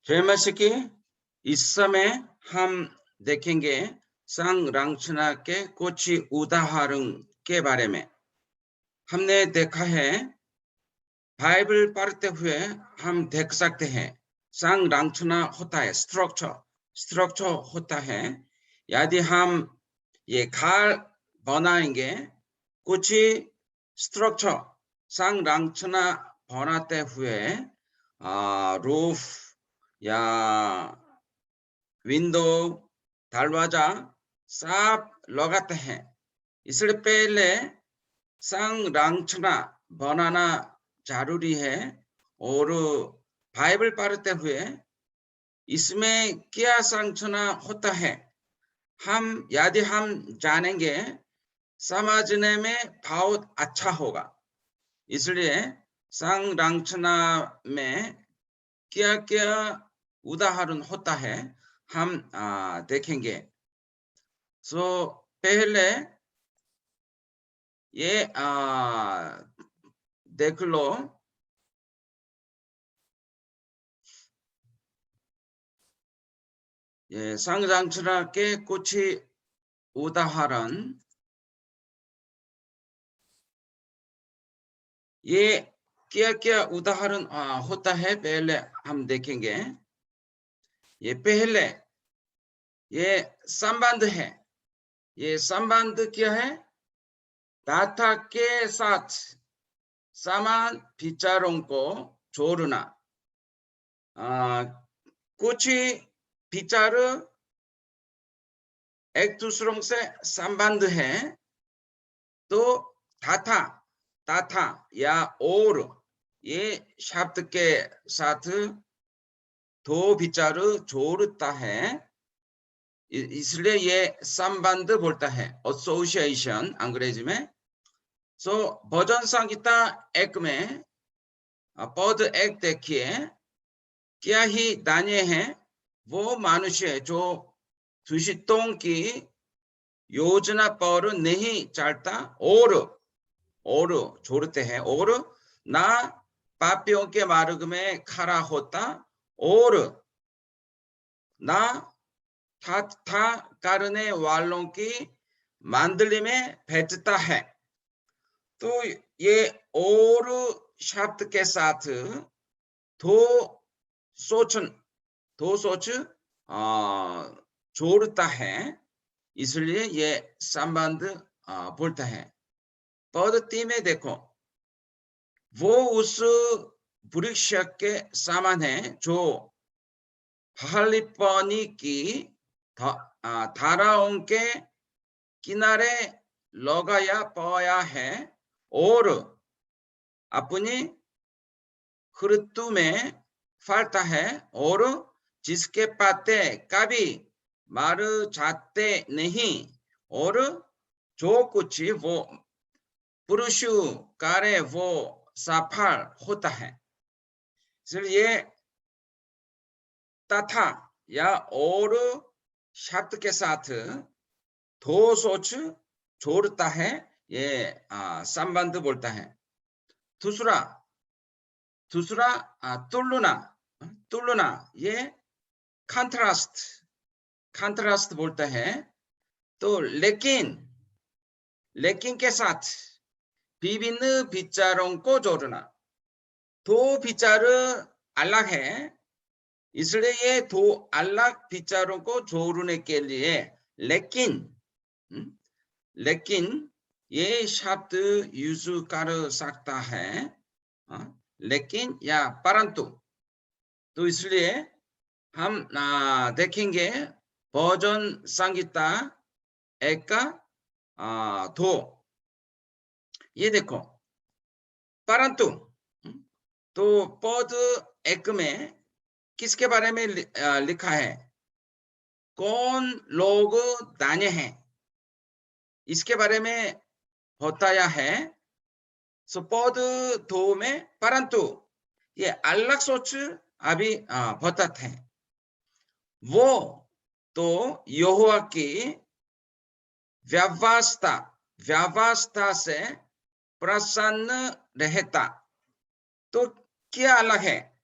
जैसे कि इस समय हम देखेंगे संरचना के कुछ उदाहरण के बारे में। हमने देखा है बाइबल पढ़ते हुए हम देख सकते हैं संरचना होता है, स्ट्रक्चर होता है। यदि हम ये घर बनाएंगे, कुछ स्ट्रक्चर संरचना बनाते हुए रूफ या विंडो, दरवाजा सब लगाते हैं। इसलिए पहले संरचना बनाना जरूरी है। और बाइबल पढ़ते हुए इसमें क्या संरचना होता है, यदि हम जानेंगे, समझने में बहुत अच्छा होगा। इसलिए संरचना में क्या क्या उदाहरण होता है हम देखेंगे। पहले ये देख लो, ये संरचना के कुछ उदाहरण। ये क्या क्या उदाहरण होता है पहले हम देखेंगे। ये पहले ये संबंध है। ये संबंध क्या है? डाटा के साथ समान विचारों को जोड़ना। कुछ विचार एक दूसरों से संबंध है, तो तथा या और ये शब्द के साथ दो विचार जोड़ता है, इसलिए ये संबंध बोलता है, एसोसिएशन अंग्रेजी में। भजन संहिता 1 में पद 1 देखिए, क्या ही दाने हैं वो मनुष्य जो दूषितों की योजना पर नहीं चलता और छोड़ते हैं, और ना पापियों के मार्ग में खड़ा होता, और ना था करने वालों की मंडली में भेजता है। तो ये और शब्द के साथ दो सोच जोड़ता है, इसलिए ये संबंध बोलता है। पद्धति में देखो, वो उस वृक्ष के समान है जो पानी की धाराओं के किनारे लगाया पाया है, और अपनी ऋतु में फलता है, और जिसके पत्ते कभी मर जाते नहीं, और जो कुछ वो पुरुष करे वो सफल होता है। इसलिए तथा या और शब्द के साथ दो सोच जोड़ता है, ये संबंध बोलता है। दूसरा तुलना, ये कंट्रास्ट बोलता है। तो लेकिन के साथ विभिन्न विचारों को जोड़ना। दो विचार अलग है, इसलिए ये दो अलग विचारों को जोड़ने के लिए लेकिन ये शब्द यूज कर सकता है, लेकिन या परंतु। तो इसलिए हम देखेंगे भजन संहिता 1 का 2। ये देखो, परंतु तो पद 1 में किसके बारे में लिखा है? कौन लोग दाने हैं, इसके बारे में बताया है। पद 2 में परंतु ये अलग सोच अभी बताते हैं। वो तो यहोवा की व्यवस्था से प्रसन्न रहता। तो क्या अलग है?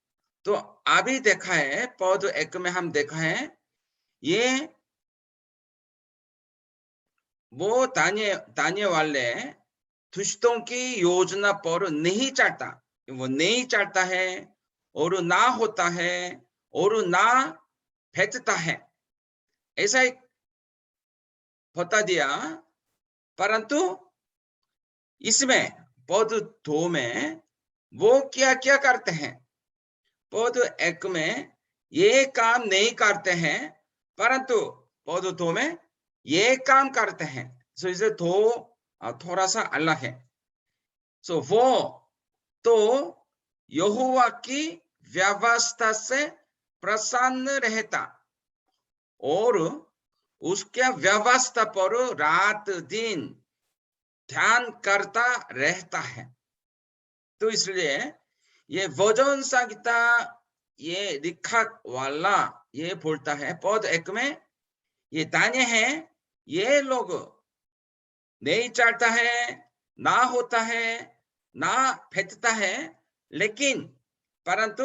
तो अभी देखा है पद एक में हम देखा है ये वो ताने वाले दुष्टों की योजना पर नहीं चढ़ता, वो नहीं चढ़ता है और ना होता है और ना भेजता है, ऐसा ही बता दिया। परंतु इसमें पद दो में वो क्या क्या करते हैं, पद एक में ये काम नहीं करते हैं, परंतु पद दो में ये काम करते हैं। सो इसे दो थोड़ा सा अलग है। सो वो तो यहोवा की व्यवस्था से प्रसन्न रहता और उसके व्यवस्था पर रात दिन ध्यान करता रहता है। तो इसलिए ये भजन संहिता ये लिखा वाला ये बोलता है पद एक में ये दाने हैं, ये लोग नहीं चढ़ता है, ना होता है, ना फेंकता है, लेकिन परंतु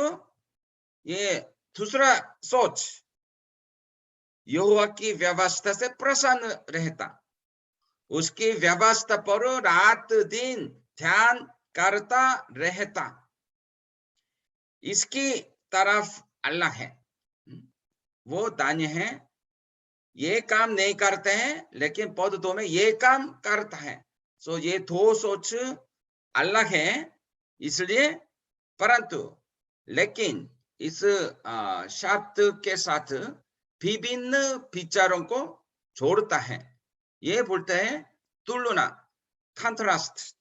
ये दूसरा सोच यहोवा की व्यवस्था से प्रसन्न रहता, उसकी व्यवस्था पर रात दिन ध्यान करता रहता, इसकी तरफ अल्लाह है। वो दान्य है, ये काम नहीं करते हैं, लेकिन पद दो में ये काम करता है। सो ये दो सोच अलग है, इसलिए परंतु लेकिन इस शब्द के साथ विभिन्न विचारों को जोड़ता है, ये बोलते हैं तुलना, कंट्रास्ट।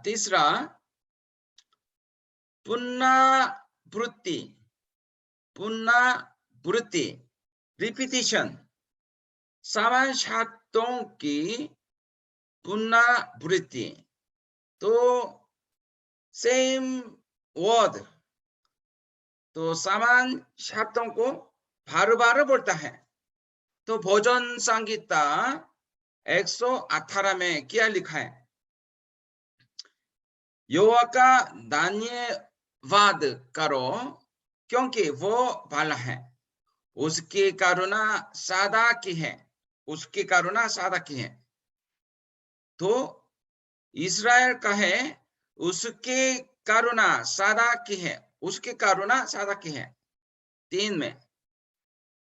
तीसरा पुनरावृत्ति, पुनरावृत्ति रिपीटिशन, समान शब्दों की पुनरावृत्ति। तो सेम वर्ड, तो समान शब्दों को बार बार बोलता है। तो भजन संहिता 118 में क्या लिखा है, यहोवा का धन्यवाद करो क्योंकि वो भला है, उसकी करुणा सदा की है, उसकी करुणा सदा की है। तो इस्राएल कहे उसकी करुणा सदा की है, उसकी करुणा सदा की है। 3 में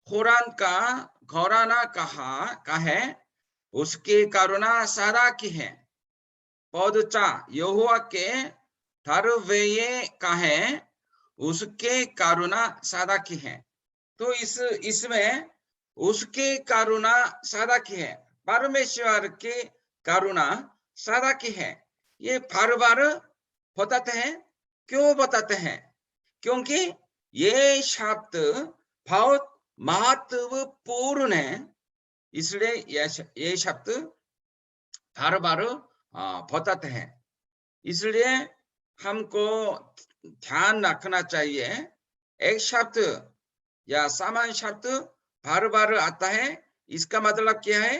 कुरान का घराना कहे उसकी करुणा सदा की है। पद 4 यहोवा के धर्मव्यय कहे उसके करुणा सदा की है। तो इसमें उसकी करुणा सदा की है, परमेश्वर की करुणा सदा की है, ये बार बार बताते हैं। क्यों बताते हैं, क्योंकि ये शब्द बहुत महत्वपूर्ण है, इसलिए ये शब्द बार बार बताते हैं। इसलिए हमको ध्यान रखना चाहिए, एक शब्द या सामान्य शब्द बार बार आता है, इसका मतलब क्या है,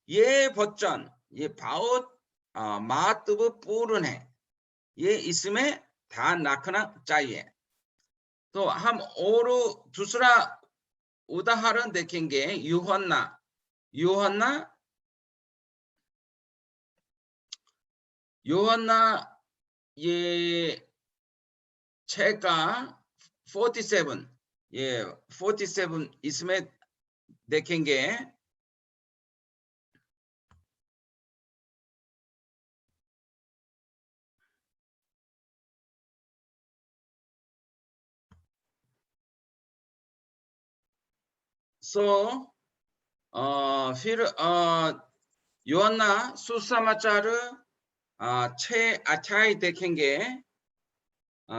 ये वचन ये बहुत महत्वपूर्ण है, ये इसमें ध्यान रखना चाहिए। तो हम और दूसरा उदाहरण देखेंगे, यूहन्ना, यूहन्ना यूहन्ना ये 6 का 47, ये 47 इसमें देखेंगे। सो फिर यूहन्ना सुसमाचार 6 अध्याय देखेंगे।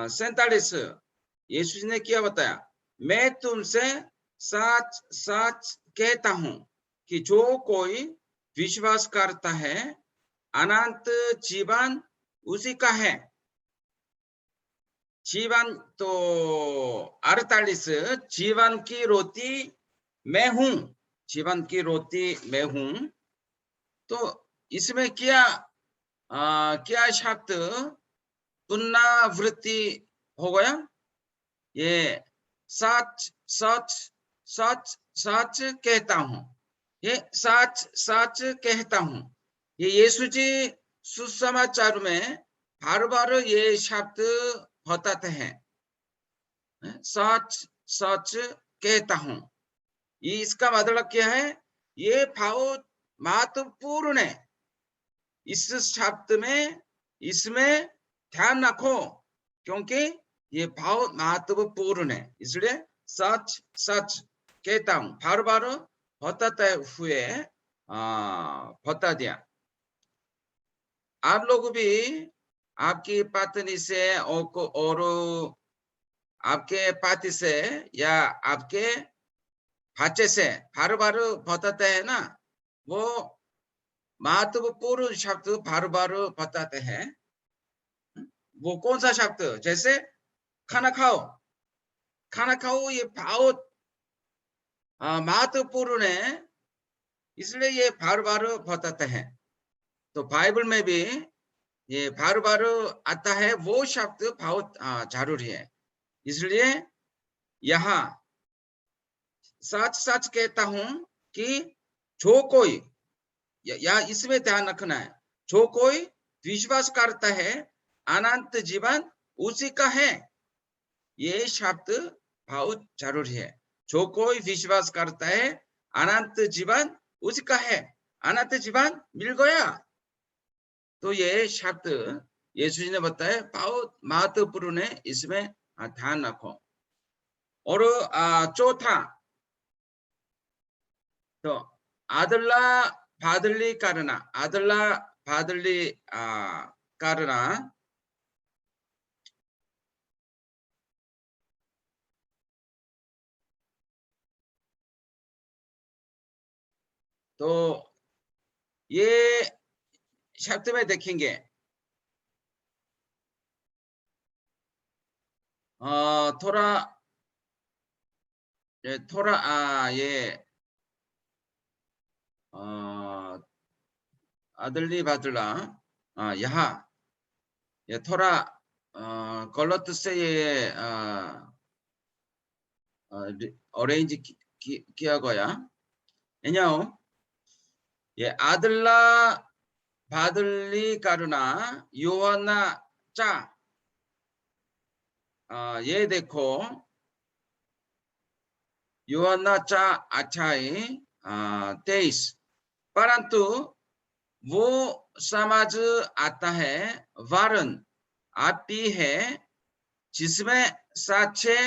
47 यीशु जी ने क्या बताया, मैं तुमसे सच सच कहता हूं कि जो कोई विश्वास करता है अनंत जीवन उसी का है। जीवन तो 48 जीवन की रोटी मैं हूं, जीवन की रोटी मैं हूं। तो इसमें क्या क्या शब्द पुनरावृत्ति हो गया, ये सच सच सच सच कहता हूँ, ये सच सच कहता हूँ। ये यीशु जी सुसमाचार में हर बार ये शब्द बताते हैं, सच सच कहता हूँ। ये इसका मतलब क्या है? ये बहुत महत्वपूर्ण है। इस शब्द में, इसमें ध्यान रखो, क्योंकि ये बहुत महत्वपूर्ण है। इसलिए सच सच कहता हूँ, बार बार बताते हुए बता दिया। आप लोग भी आपकी पत्नी से और आपके पति से या आपके बच्चे से हर बार बताते हैं ना, वो महत्वपूर्ण शब्द बार बार बताते हैं। वो कौन सा शब्द? जैसे खाना खाओ, खाना खाओ, ये बहुत महत्वपूर्ण है, इसलिए ये बार बार बताते हैं। तो बाइबल में भी ये बार बार आता है, वो शब्द बहुत जरूरी है। इसलिए यहाँ सच सच कहता हूं कि जो कोई, या इसमें ध्यान रखना है, जो कोई विश्वास करता है अनंत जीवन उसी का है। ये शब्द बहुत जरूरी है। जो कोई विश्वास करता है अनंत जीवन उसी का है। अनंत जीवन मिल गया। तो ये शब्द यीशु जी ने बताया बहुत महत्वपूर्ण है, इसमें ध्यान रखो। और चौथा, तो आदरला भादरली करना, आदरला भादरली करना। तो ये शब्द में देखेंगे, थोड़ा थोड़ा ये आदरली भादरला, यहाँ ये थोड़ा गलत से ये अरेंज किया गया। 왜냐요? ये आदरला भादरली करुणा 요한나 चा, ये देखो 요한나 चा अध्याय 23। परंतु वो समाज आता है वारन आती है जिसमें साक्षे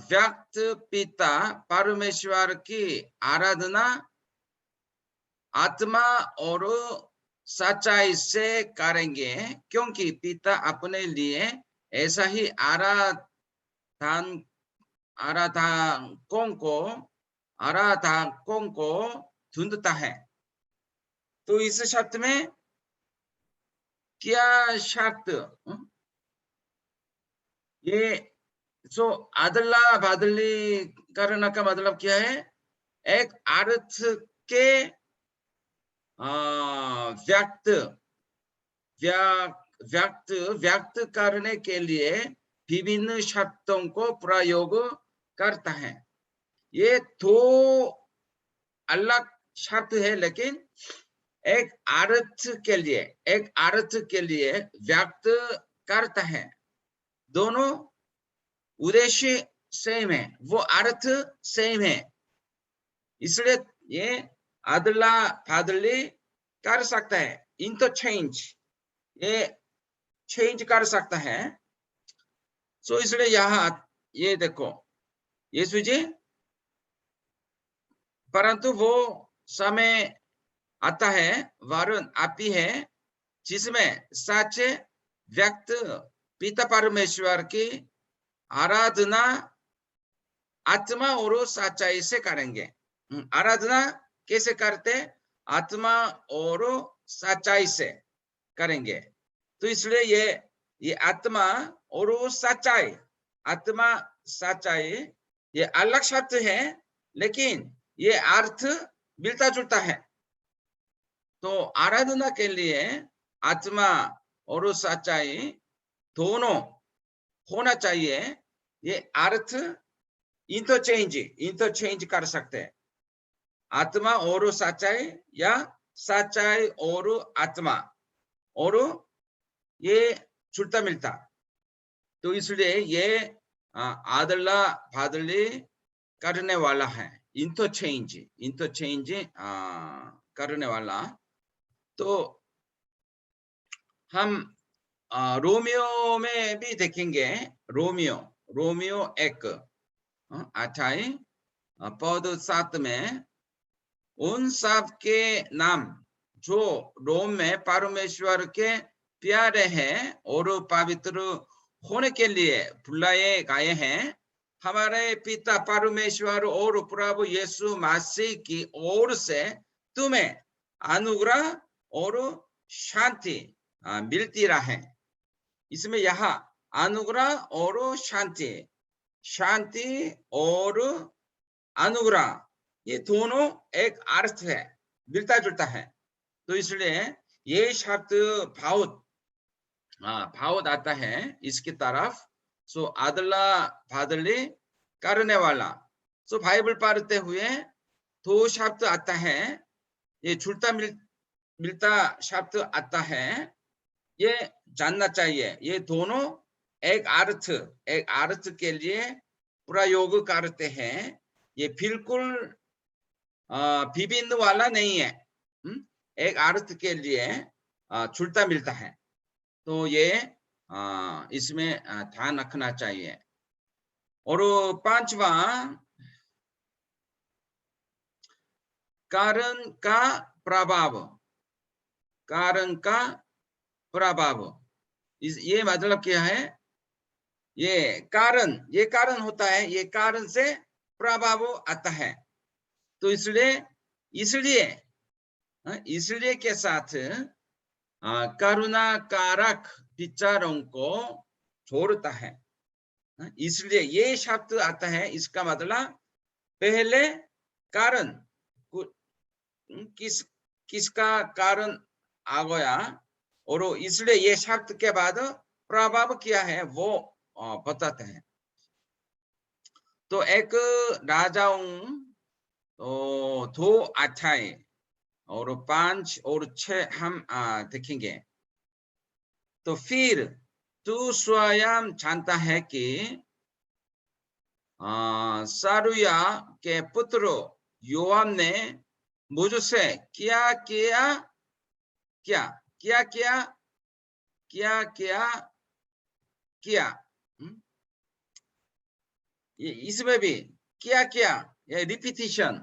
व्यक्त पिता परमेश्वर की आराधना आत्मा और सच्चाई से करेंगे, क्योंकि पिता अपने लिए ऐसा ही आराधन आराधकों को आराधकों को ढूंढता है। तो इस शब्द में क्या शब्द, ये सो आदल्ला बादली करना का मतलब क्या है? एक अर्थ के व्यक्त व्यक्त व्यक्त करने के लिए विभिन्न शब्दों को प्रयोग करता है। ये दो अलग शब्द है, लेकिन एक अर्थ के लिए व्यक्त करता है। दोनों उद्देश्य सेम है, वो अर्थ सेम है। इसलिए ये अदला बदली कर सकता है, इंटरचेंज, ये चेंज कर सकता है। सो इसलिए यहाँ ये देखो, यीशु जी, परंतु वो समय आता है, वरुण आती है, जिसमें सच व्यक्त पिता परमेश्वर की आराधना आत्मा और सच्चाई से करेंगे। आराधना कैसे करते? आत्मा और सच्चाई से करेंगे। तो इसलिए ये आत्मा और सच्चाई, आत्मा सच्चाई, ये अलग शब्द है, लेकिन ये अर्थ मिलता जुलता है। तो आराधना के लिए आत्मा और सच्चाई दोनों होना चाहिए। ये अर्थ इंटरचेंज कर सकते हैं, आत्मा और सच्चाई या सच्चाई और आत्मा, और ये छूटता मिलता। तो इसलिए ये आदला भादली करने वाला है, इंटरचेंज करने वाला। तो हम रोमियो में भी देखेंगे। रोमियो 1 अध्याय पद 7 में उन सब के नाम जो रोम में परमेश्वर के प्यारे हैं और पवित्र होने के लिए बुलाए गए हैं, हमारे पिता परमेश्वर और प्रभु यीशु मसीह की ओर से तुम्हें अनुग्रह और शांति मिलती रहे। इसमें यहाँ अनुग्रह और शांति और अनुग्रह, ये दोनों एक अर्थ है, मिलता जुलता है। तो इसलिए ये शब्द भाव आता है इसकी तरफ। सो आदला भादली करने वाला। सो बाइबल पढ़ते हुए दो शब्द आता है, ये छूटता मिलता शब्द आता है, ये जानना चाहिए। ये दोनों एक अर्थ के लिए प्रयोग करते हैं। ये बिल्कुल विभिन्न वाला नहीं है, एक अर्थ के लिए छूटता मिलता है। तो ये इसमें ध्यान रखना चाहिए। और पांचवा, कारण का प्रभाव। ये मतलब क्या है? ये कारण होता है, ये कारण से प्रभाव आता है। तो इसलिए के साथ करुणा कारक विचारों को जोड़ता है। इसलिए ये शब्द आता है, इसका मतलब पहले कारण, किसका कारण आ गया, और इसलिए ये शब्द के बाद प्रभाव क्या है वो बताते हैं। तो एक राजाओं 2 अध्याय और 5 और 6 हम देखेंगे। तो फिर तू स्वयं जानता है कि सरुया के पुत्र योआब ने मुझसे क्या इसमें भी क्या ये रिपीटिशन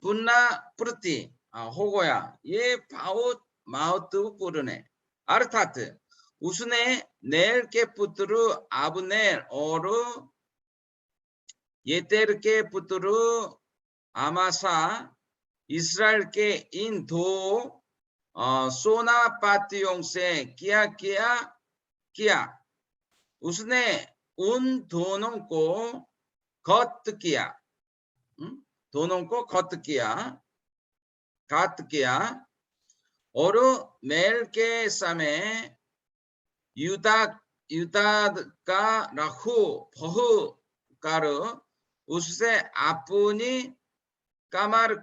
पुनरावृत्ति हो गया। ये बहुत महत्वपूर्ण है। अर्थात उसने नेर के पुत्र अब्नेर और येतेर के पुत्र अमासा, इस्राएल के इन 2 सेनापतियों से किया। उसने उन दोनों को घात किया और मेल के समय युद्ध का रखू बहु कर उससे अपनी कमर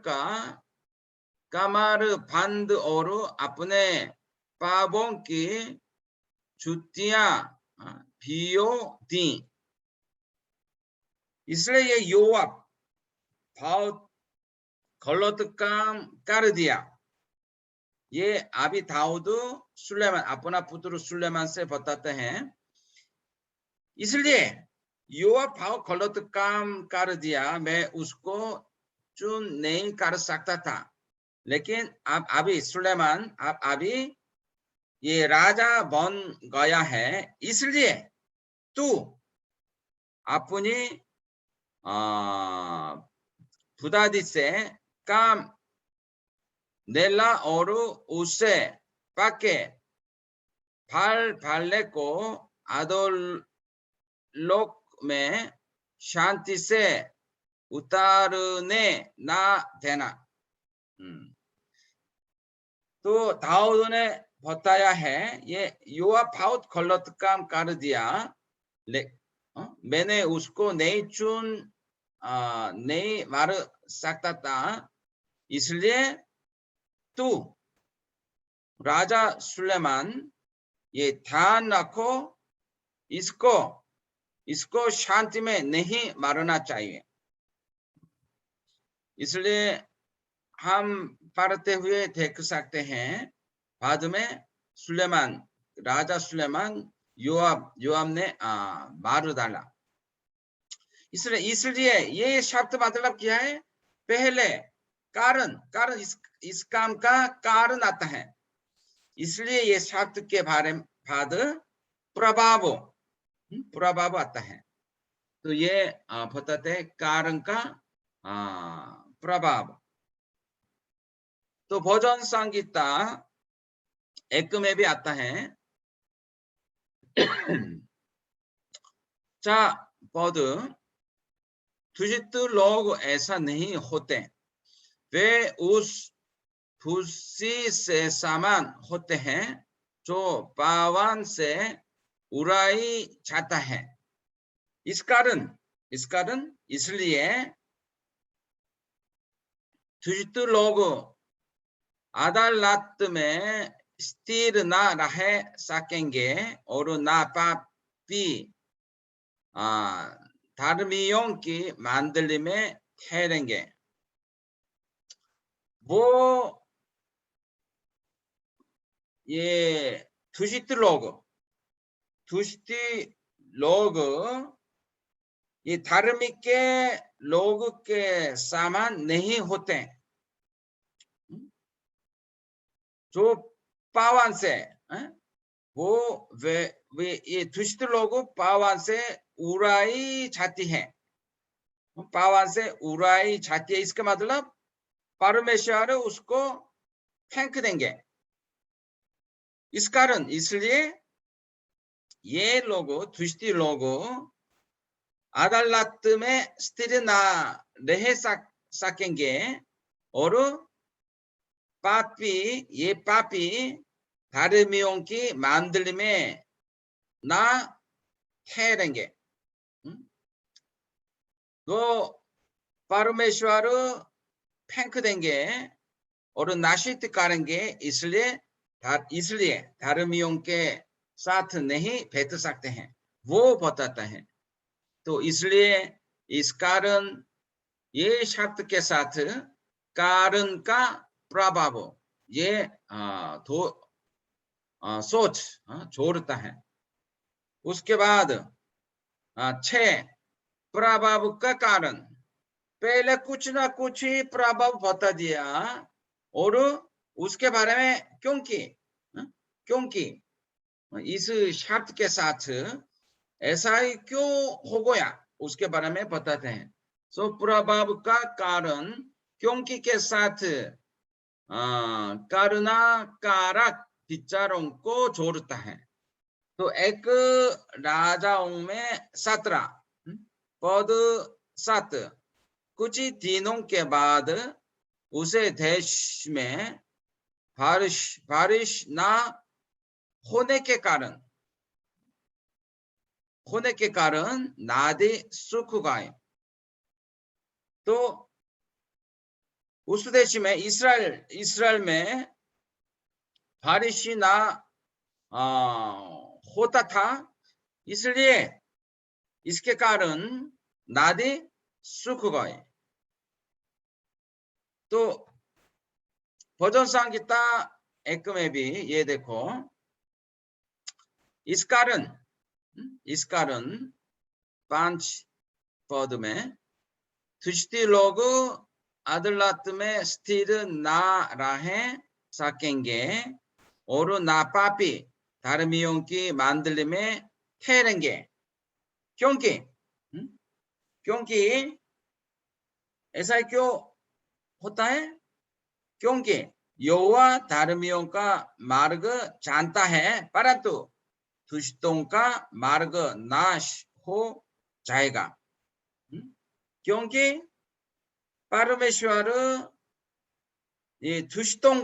बंद और अपने पापों की जुतियां भियो दी। इसलिए ये योआब बहुत गलत काम कर दिया। ये अभी दाऊद सुलेमान अपना पुत्र सुलेमान से बताते हैं। इसलिए योआब बहुत गलत काम कर दिया, मैं उसको चुन नहीं कर सकता था। लेकिन अब अभी सुलेमान अभी ये राजा बन गया है, इसलिए तू अपनी खुदादी से काम नेला और उसे पके फलने को अधोलोक में शांति से उतारने ना देना। तो दाऊद ने बताया है ये युवा बहुत गलत काम कर दिया मैंने उसको नहीं मार सकता था इसलिए तू राजा सुलेमान ये ध्यान रखो इसको इसको शांति में नहीं मारना चाहिए इसलिए हम पढ़ते हुए देख सकते हैं बाद में सुलेमान राजा सुलेमान योआब ने मार डाला इसलिए ये शब्द मतलब क्या है पहले कारण इस काम का कारण आता है इसलिए ये शब्द के बारे में बाद प्रभाव आता है तो ये बताते हैं कारण का प्रभाव तो भजन संगीता एक में भी आता है 자 पद दुष्ट लोग ऐसा नहीं होते वे उस खुशी से समान होते हैं जो पावन से उड़ाई जाता है इस कारण इसलिए दुष्ट लोग अदालत में स्थिर ना रह सकेंगे और नापापी धर्मियों की मंडली में ठहरेंगे वो ये दुष्ट लोग ये धार्मिक के लोग के समान नहीं होते जो पावन से वो वे ये दुष्ट लोग पावन से उड़ाई जाती है पावन से उड़ाई जाती है इसका मतलब परमेश्वर उसको फेंक देंगे इस कारण इसलिए ये लोग दुष्ट लोग अदालत में स्थिर ना रह सकेंगे और पापी धर्मियों की मंडली में ना ठहरेंगे तो परमेश्वर फेंक देंगे और नाशित करेंगे इसलिए धर्मियों के साथ नहीं बैठ सकते हैं वो बताता है तो इसलिए इस कारण ये शब्द के साथ कारण का प्रभाव ये सोच जोड़ता है उसके बाद 6 प्रभाव का कारण पहले कुछ ना कुछ ही प्रभाव बता दिया और उसके बारे में क्योंकि इस शब्द के साथ ऐसा ही क्यों हो गया उसके बारे में बताते हैं सो प्रभाव का कारण क्योंकि के साथ करुणा कारक विचारों को जोड़ता है तो एक राजाओं में 17 पद 7 कुछ दिनों के बाद उसे देश में बारिश ना होने के कारण नदी सूख गए तो उस देश में इस्राएल में बारिश ना होता था इसलिए इसके कारण नदी सूख गए तो भजन संगीता 1 में भी ये देखो इस कारण 5 पद में दुष्ट लोग अदालत में स्थिर ना रह सकेंगे और नापापी धर्मियों की मंडली में ठहरेंगे क्योंकि ऐसा क्यों होता है क्योंकि यहोवा धर्मियों का मार्ग जानता है परंतु दुष्टों का मार्ग नाश हो जाएगा क्योंकि परमेश्वर ये दुष्टों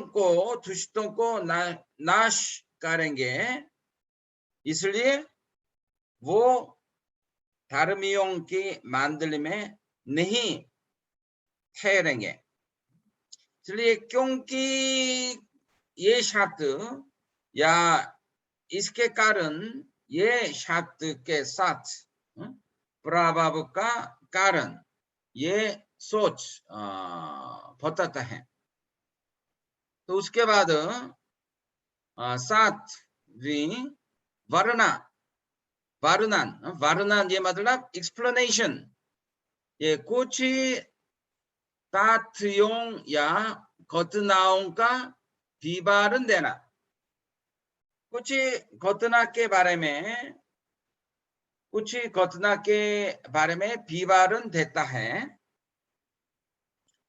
को नाश करेंगे, इसलिए वो धर्मियों की मंडली में नहीं ठहरेंगे। इसलिए क्योंकि ये शब्द या इसके कारण ये शब्द के साथ प्रभाव का कारण ये सोच बताता है। तो उसके बाद सातवीं वर्णन ये मतलब एक्सप्लेनेशन, ये कुछ तथ्यों या घटनाओं का विवरण देना, कुछ घटना के बारे में विवरण देता है।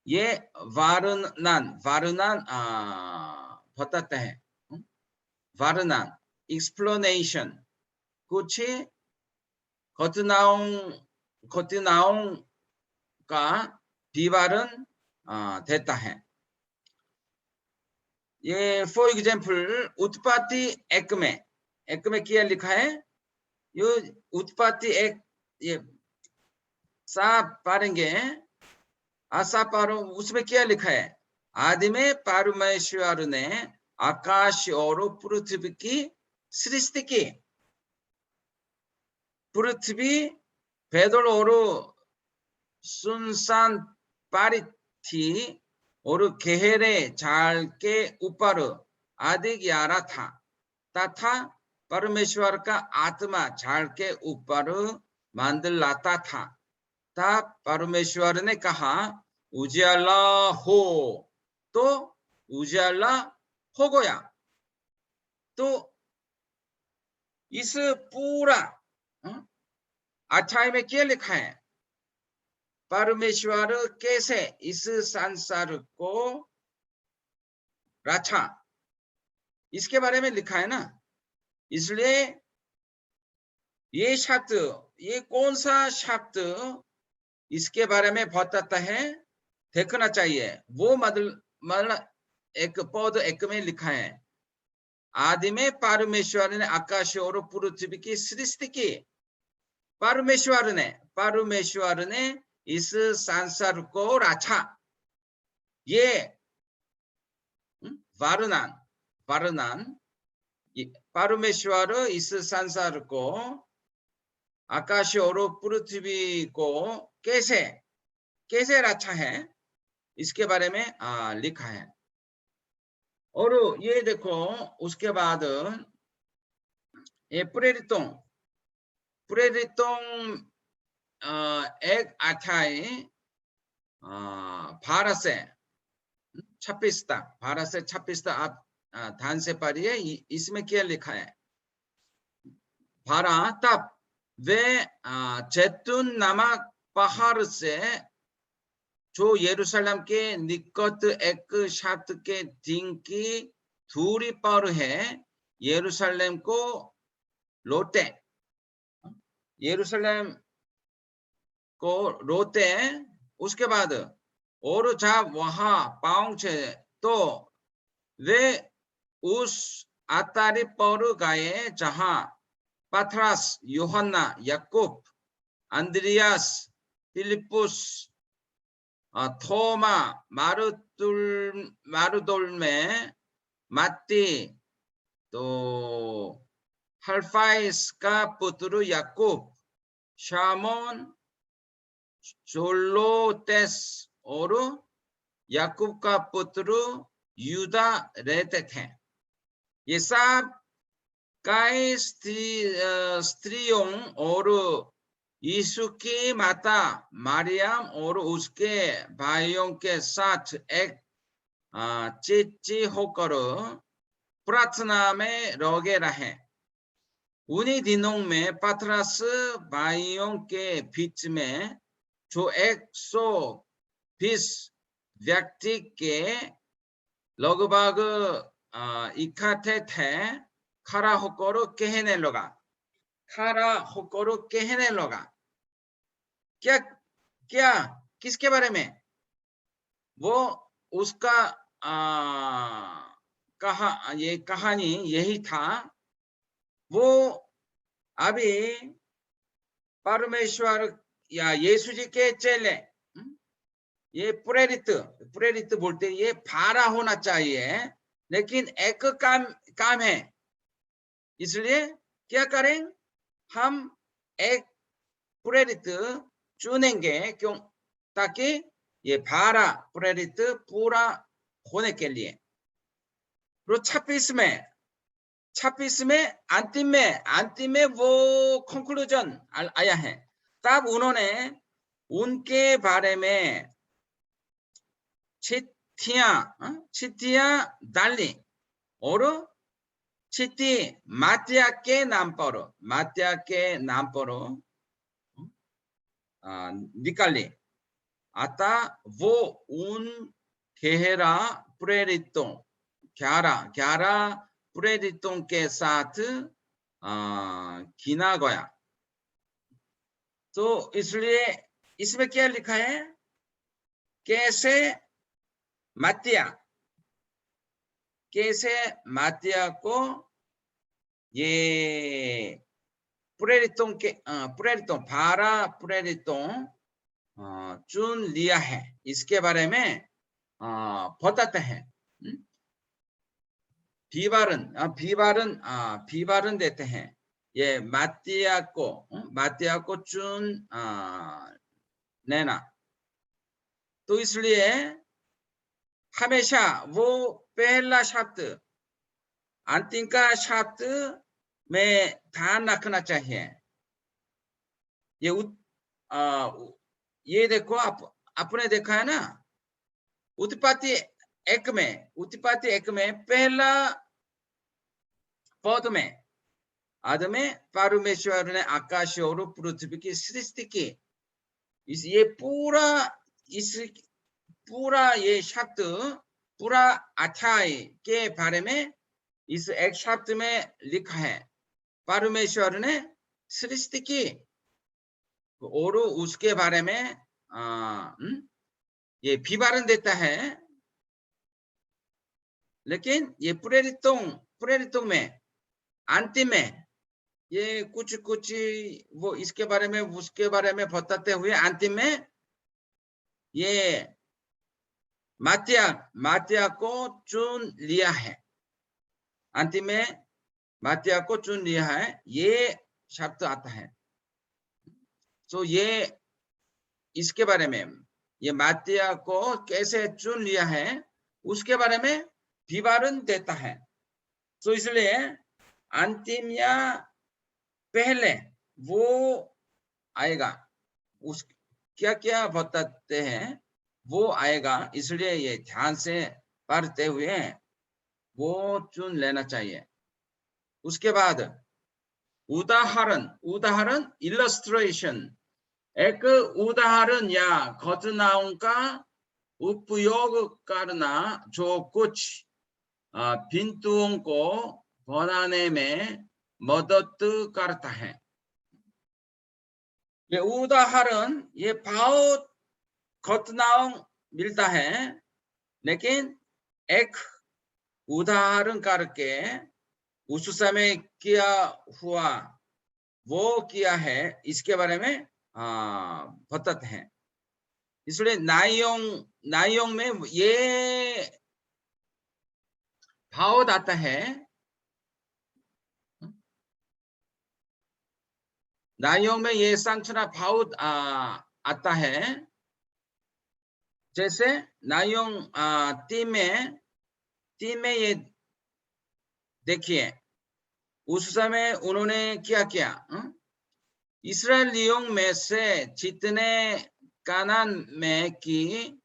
ये वर्णन बताते हैं, वर्णन एक्सप्लेनेशन, कुछ घटनाओं का विवरण देता है। ये फॉर एग्जाम्पल उत्पत्ति एक में क्या लिखा है, ये उत्पत्ति एक, ये साफ पढ़ेंगे, उसमें क्या लिखा है, आदि में परमेश्वर ने आकाश और पृथ्वी की सृष्टि की। पृथ्वी पैदल और सुनसान पड़ी थी और गहरे जल के ऊपर आदि ग्यारा था, तथा परमेश्वर का आत्मा जल के ऊपर मंडल लाता था। तब परमेश्वर ने कहा उजाला हो, तो उजाला हो गया। तो इस पूरा अध्याय में क्या लिखा है, परमेश्वर कैसे इस संसार को रचा, इसके बारे में लिखा है ना। इसलिए ये शब्द, ये कौन सा शब्द इसके बारे में बताता है देखना चाहिए। वो मतलब एक पद एक में लिखा है, आदि में परमेश्वर ने आकाश और पृथ्वी की सृष्टि की। परमेश्वर ने इस संसार को रचा। ये वर्णन, परमेश्वर इस संसार को, आकाश और पृथ्वी को कैसे रचा है, इसके बारे में लिखा है। और ये देखो, उसके बाद ये प्रेरितों एक अध्याय 12 से 26 तक आप ध्यान से पढ़िए। इसमें क्या लिखा है, 12, तब वे जैतून नामक पहाड़ से जो यरूशलेम के निकट एक छत के दिन की दूरी पर है, यरूशलेम को लौटे। उसके बाद और जब वहां पहुंचे तो वे उस अटारी पर गए जहां पतरस, यूहन्ना, याकूब, अंद्रियास, फिलिपुस, थोमा, मारुदोल्मे, मत्ती, तो हल्फाइस का पुत्र याकूब, शामोन, जोलोतेस और याकूब का पुत्र यूदा रहते थे। ये सब कई स्त्रियों और यीशु की माता मरियम और उसके भाइयों के साथ एक चिट्ठी होकर प्रार्थना में लगे रहे। उन्हीं दिनों में पतरस भाइयों के बीच में जो 120 व्यक्ति के लगभग इकट्ठे थे, खड़ा होकर कहने लगा। क्या किसके बारे में, वो उसका ये कहानी यही था। वो अभी परमेश्वर या यीशु जी के चेले, ये प्रेरित बोलते हैं, ये भारा होना चाहिए, लेकिन एक काम है। इसलिए क्या करें, हम एक प्रेरित चुनेंगे, क्यों? ताकि ये भारा प्रेरित पूरा होने के लिए। तो 26 में अंतिम में वो कंक्लूजन आया है। तब उन्होंने उनके बारे में चिट्ठियां डाली और चिट्ठी मात्या के नाम पर निकाली। अतः वो उन 11 प्रेरितों के साथ गिना गया। तो इसलिए इसमें क्या लिखा है, कैसे मात्या को ये प्रेरितों 12 प्रेरितों चुन लिया है, इसके बारे में बताते हैं। फीवारन देते हैं। ये मात्या को चुन लेना। तो इसलिए हमेशा वो पहला शब्द अंतिम का शब्द में ध्यान रखना चाहिए। ये देखो, आपने देखा है ना, उत्पत्ति 1 में पहला पद में आदि में परमेश्वर ने आकाश और पृथ्वी की सृष्टि की। ये पूरा ये शब्द पूरा अध्याय के बारे में इस एक शब्द में लिखा है, परमेश्वर ने सृष्टि की। और उसके बारे में ये विवरण देता है। लेकिन ये प्रेरितों में अंतिम में ये कुछ वो इसके बारे में उसके बारे में बताते हुए अंतिम में ये मात्या को चुन लिया है। अंतिम में मात्या को चुन लिया है, ये शब्द आता है। तो ये इसके बारे में, ये मात्या को कैसे चुन लिया है उसके बारे में विवरण देता है। तो इसलिए अंतिम या पहले वो आएगा, उस क्या बताते हैं वो आएगा। इसलिए ये ध्यान से पढ़ते हुए वो चुन लेना चाहिए। उसके बाद उदाहरण इलस्ट्रेशन, एक उदाहरण या घटनाओं का उपयोग करना जो कुछ बिंदुओं को बनाने में मदद करता है। ये उदाहरण, ये बहुत घटनाओं मिलता है, लेकिन एक उदाहरण करके उस समय क्या हुआ वो किया है इसके बारे में बताते हैं। इसलिए नायोंग में ये भाव आता है। नायोंग में ये संरचना भाव आता है। जैसे नायोंग 3 में ये देखिए, उस समय उन्होंने क्या किया। इस्राएलियों में से जितने कानान में की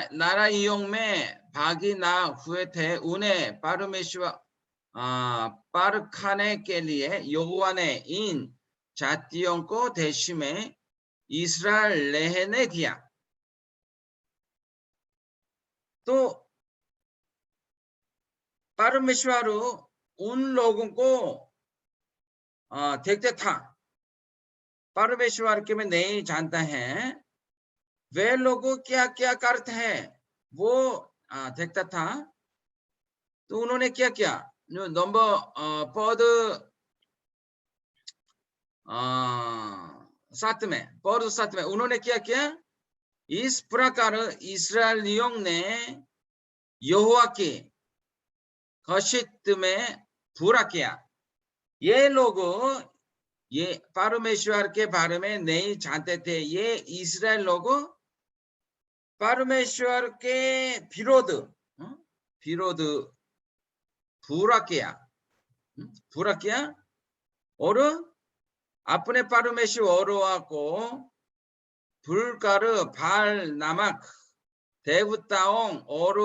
नाराइयों में भागी ना हुए थे, उन्हें परखाने के लिए यहोवा ने इन जातियों को देश में इस्राएल रहने दिया। तो परमेश्वर उन लोगों को देखते था। परमेश्वर के में नहीं जानता है, वे लोगों क्या क्या करते हैं वो देखता था। तो उन्होंने क्या किया, नंबर पद 7 में उन्होंने क्या किया, इस प्रकार इस्राएलियों ने यहोवा के घोषित में पूरा किया। ये लोग ये परमेश्वर के बारे में नहीं जानते थे। ये इस्राएल लोग परमेश्वर के विरोध विरोध पूरा किया और अपने परमेश्वर को भूलकर बाल नामक देवताओं और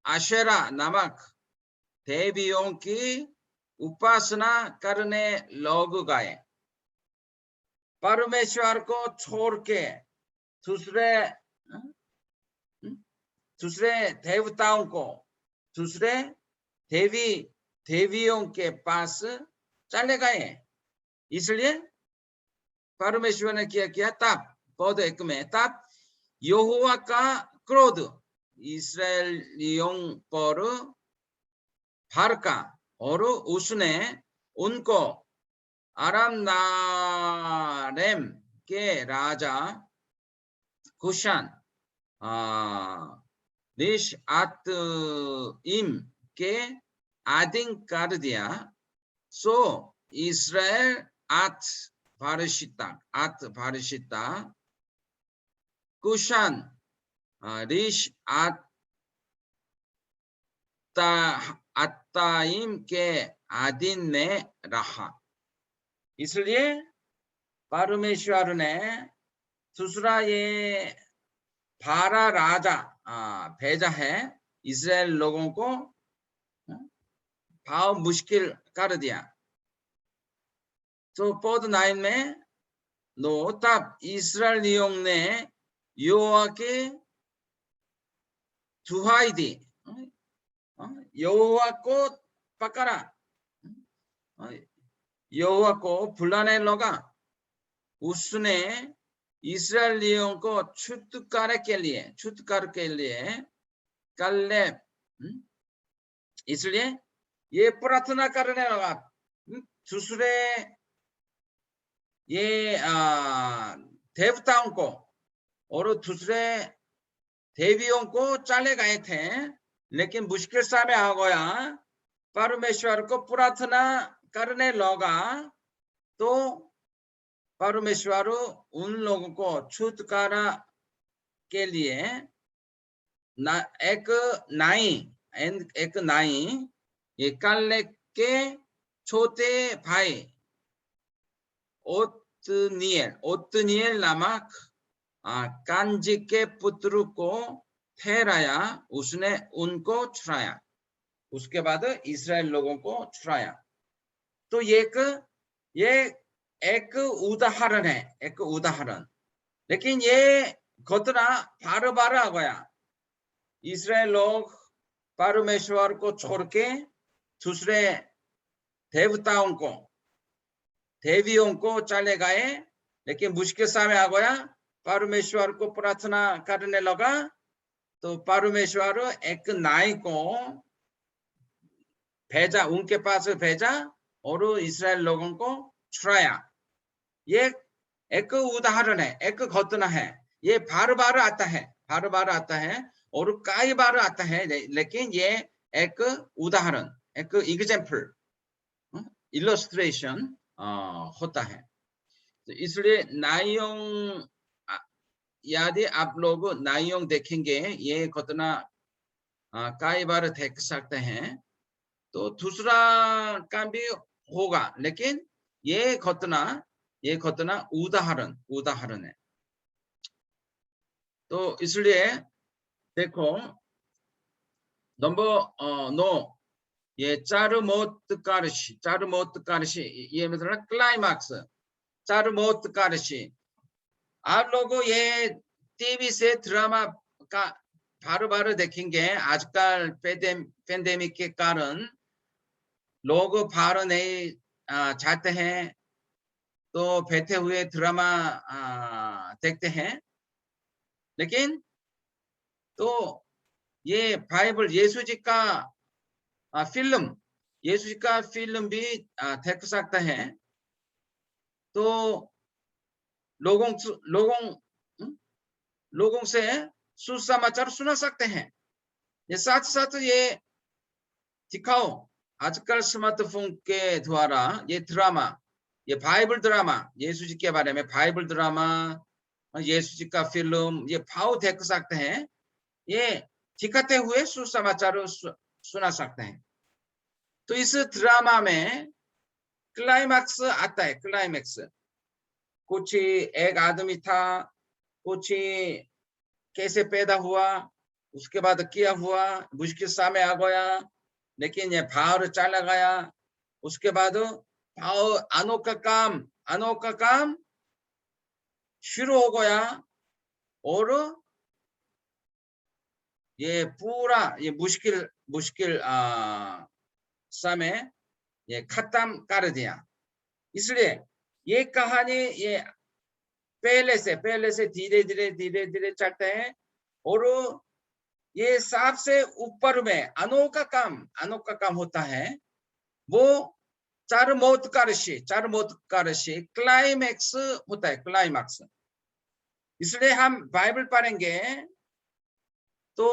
आशेरा नामक देवियों की उपासना करने लग गए। परमेश्वर को छोड़ के दूसरे देवताओं को, दूसरे देवियों के पास चले गए। इसलिए परमेश्वर ने क्या किया, तब पद 1 में तब यहोवा का क्रोध इस्राएलियों पर भड़का और उसने उनको अराम नारेम के राजा कुशान रिशआतइम के अधीन कर दिया। सो इस्राएल आत भारशिता कुशान रिशआतइम के अधीन में रहा। इसलिए परमेश्वर ने दूसरा ये भारा राजा भेजा है, इस्राएल लोगों को भाव मुश्किल कर दिया। तो पद 9 में तब इस्राएलियों ने यहोवा के दुहाई दी, यहोवा को पकड़ा, यहोवा को बुलाने लगा। उसने इस्राएलियों को छुटकारे के लिए कल्लेब, इसलिए ये प्रार्थना करने लगा। दूसरे ये देवताओं को और दूसरे देवियों को चले गए थे, लेकिन मुश्किल समय आ गया। परमेश्वर को प्रार्थना करने लगा तो परमेश्वर उन लोगों को छुटकारा के लिए एक नाई ये काले के छोटे भाई ओतनिएल नामक कांजी के पुत्र को ठहराया। उसने उनको छुड़ाया। उसके बाद इस्राएल लोगों को छुड़ाया। तो ये एक उदाहरण है, एक उदाहरण। लेकिन ये घटना बार बार आ गया। इस्राएल लोग परमेश्वर को छोड़ के दूसरे देवताओं को, देवियों को चले गए। लेकिन मुश्किल समय आ गया, परमेश्वर को प्रार्थना करने लगा तो परमेश्वर एक नाई को भेजा, उनके पास भेजा और इस्राएल लोगों को छुड़ाया। ये एक उदाहरण है, एक घटना है। ये बार बार आता है और कई बार आता है। लेकिन ये एक उदाहरण, एक एग्जाम्पल, इलस्ट्रेशन होता है। तो इसलिए नाइयों, यदि आप लोग नाइयों देखेंगे, ये घटना कई बार देख सकते हैं। तो दूसरा काम भी होगा, लेकिन ये घटना उदाहरण है। तो इसलिए देखो नंबर 9, ये चारुमोत्कर्ष, ये मतलब क्लाइमैक्स, चारुमोत्कर्ष। आप लोगों ये टीवी से ड्रामा का बार देखेंगे। आजकल पेंडेमिक के कारण लोग बाहर नहीं जाते हैं, तो बैठे हुए ड्रामा देखते हैं। लेकिन तो ये बाइबल यीशु जी का फिल्म, यीशु जी का फिल्म भी देख सकते हैं। तो लोगों लोगों हम्म, लोगों से सुसमाचार सुना सकते हैं। ये साथ साथ ये दिखाओ, आजकल स्मार्टफोन के द्वारा ये ड्रामा, ये बाइबल ड्रामा, यीशु जी के बारे में बाइबल ड्रामा, यीशु जी का फिल्म, ये भाव देख सकते हैं। ये दिखाते हुए सुसमाचार सुना सकते हैं। तो इस ड्रामा में क्लाइमैक्स आता है, क्लाइमैक्स। कुछ एक आदमी था, कुछ कैसे पैदा हुआ, उसके बाद क्या हुआ, मुश्किल समय आ गया, लेकिन ये भाव चला गया। उसके बाद भाव अनोखा काम शुरू हो गया और ये पूरा ये मुश्किल मुश्किल समय ये खत्म कर दिया। इसलिए ये कहानी ये पहले से धीरे-धीरे चलते हैं और ये सबसे ऊपर में अनोखा काम होता है। वो चरमोत्कर्ष क्लाइमैक्स होता है, क्लाइमैक्स। इसलिए हम बाइबल पढ़ेंगे तो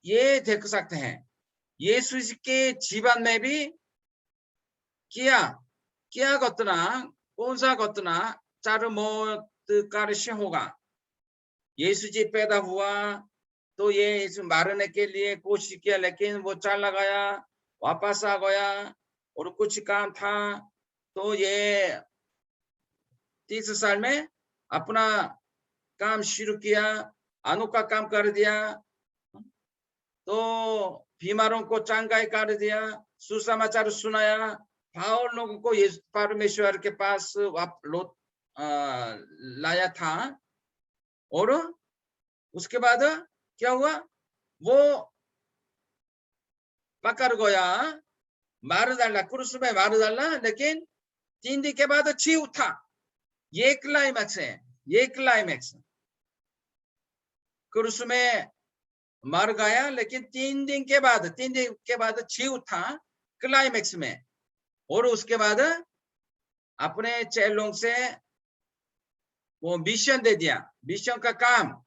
ये देख सकते हैं, यीशु जी के जीवन में भी क्या क्या घटना, कौन सा घटना चरमोत्कर्ष होगा। यीशु जी पैदा हुआ तो ये इस मारने के लिए कोशिश किया, लेकिन वो चला गया, वापस आ गया और कुछ काम था तो ये 30 साल में अपना काम शुरू किया, अनोखा काम कर दिया। तो बीमारों को चंगाई कर दिया, सुसमाचार सुनाया, और लोगों को ये परमेश्वर के पास लाया था। और उसके बाद क्या हुआ, वो पकड़ गया, मार डाला, क्रूस में मार डाला, लेकिन 3 दिन के बाद जी उठा। ये क्लाइमैक्स है, ये क्लाइमैक्स। क्रूस में मर गया, लेकिन 3 दिन के बाद जी उठा, क्लाइमैक्स में। और उसके बाद अपने चेलों से वो मिशन दे दिया, मिशन का काम,